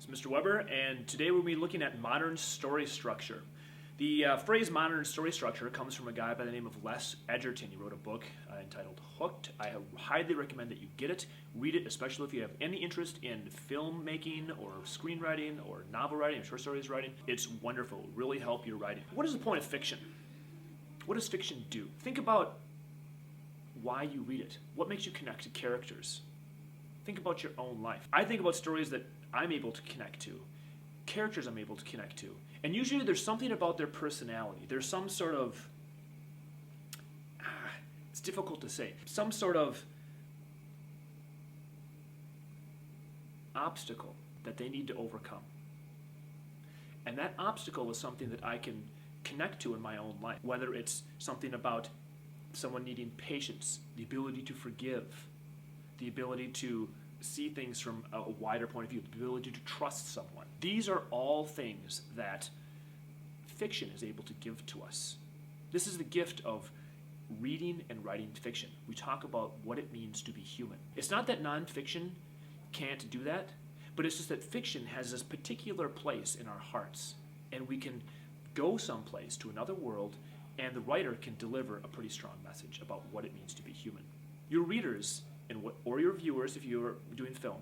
It's Mr. Weber, and today we'll be looking at modern story structure. The phrase modern story structure comes from a guy by the name of Les Edgerton. He wrote a book entitled Hooked. I highly recommend that you get it, read it, especially if you have any interest in filmmaking or screenwriting or novel writing or short stories writing. It's wonderful. It will really help your writing. What is the point of fiction? What does fiction do? Think about why you read it. What makes you connect to characters? Think about your own life. I think about stories that I'm able to connect to, characters I'm able to connect to. And usually there's something about their personality. There's some sort of, it's difficult to say, some sort of obstacle that they need to overcome. And that obstacle is something that I can connect to in my own life, whether it's something about someone needing patience, the ability to forgive, the ability to see things from a wider point of view, the ability to trust someone. These are all things that fiction is able to give to us. This is the gift of reading and writing fiction. We talk about what it means to be human. It's not that nonfiction can't do that, but it's just that fiction has this particular place in our hearts, and we can go someplace to another world, and the writer can deliver a pretty strong message about what it means to be human. Your readers or your viewers, if you're doing film,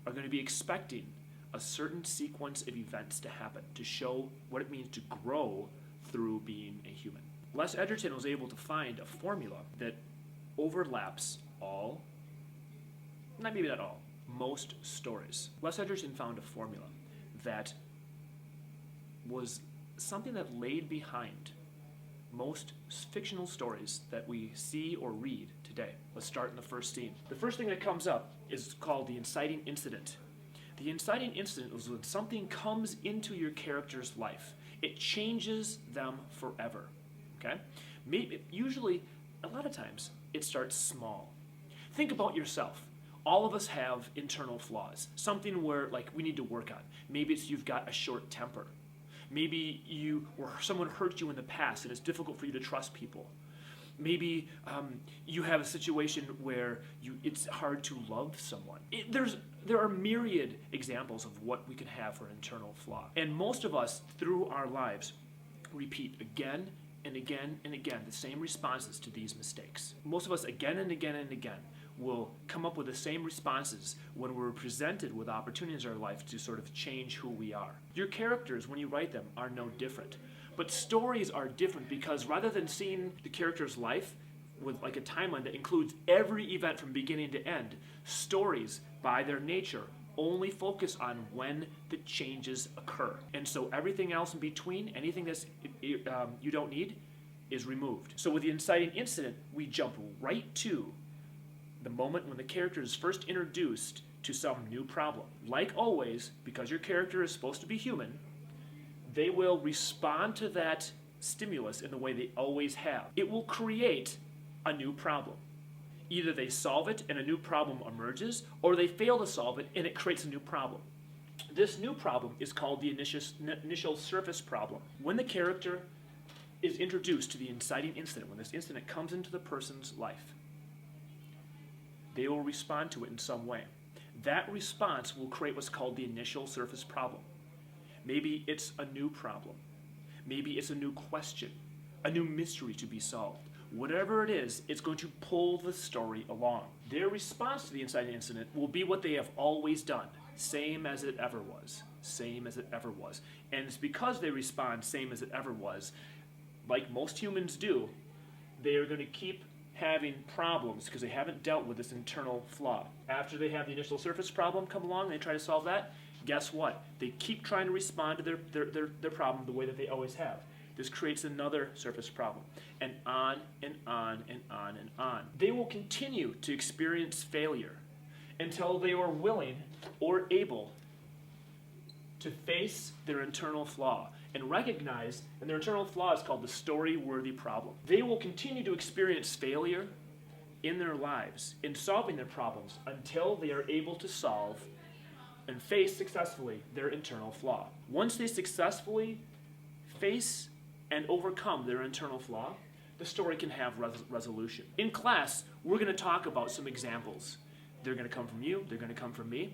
are going to be expecting a certain sequence of events to happen to show what it means to grow through being a human. Les Edgerton was able to find a formula that overlaps all, maybe not all, most stories. Les Edgerton found a formula that was something that laid behind most fictional stories that we see or read today. Let's start in the first scene. The first thing that comes up is called the inciting incident. The inciting incident is when something comes into your character's life. It changes them forever. Okay? Usually, a lot of times, it starts small. Think about yourself. All of us have internal flaws. Something where, we need to work on. Maybe it's you've got a short temper. Maybe someone hurt you in the past and it's difficult for you to trust people. Maybe you have a situation where it's hard to love someone. There are myriad examples of what we can have for an internal flaw. And most of us, through our lives, repeat again and again and again the same responses to these mistakes. Most of us, again and again and again, will come up with the same responses when we're presented with opportunities in our life to sort of change who we are. Your characters, when you write them, are no different. But stories are different because rather than seeing the character's life with a timeline that includes every event from beginning to end, stories, by their nature, only focus on when the changes occur. And so everything else in between, anything that you don't need, is removed. So with the inciting incident, we jump right to the moment when the character is first introduced to some new problem. Like always, because your character is supposed to be human, they will respond to that stimulus in the way they always have. It will create a new problem. Either they solve it and a new problem emerges, or they fail to solve it and it creates a new problem. This new problem is called the initial surface problem. When the character is introduced to the inciting incident, when this incident comes into the person's life, they will respond to it in some way. That response will create what's called the initial surface problem. Maybe it's a new problem. Maybe it's a new question, a new mystery to be solved. Whatever it is, it's going to pull the story along. Their response to the inciting incident will be what they have always done, same as it ever was, same as it ever was. And it's because they respond same as it ever was, like most humans do, they are going to keep having problems because they haven't dealt with this internal flaw. After they have the initial surface problem come along and they try to solve that, guess what? They keep trying to respond to their problem the way that they always have. This creates another surface problem, and on and on and on and on. They will continue to experience failure until they are willing or able to face their internal flaw and recognize, and their internal flaw is called the story-worthy problem. They will continue to experience failure in their lives in solving their problems until they are able to solve and face successfully their internal flaw. Once they successfully face and overcome their internal flaw, the story can have resolution. In class, we're going to talk about some examples. They're going to come from you, they're going to come from me,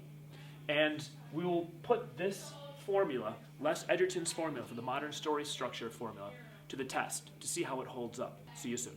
And we will put this formula, Les Edgerton's formula for the modern story structure formula, to the test to see how it holds up. See you soon.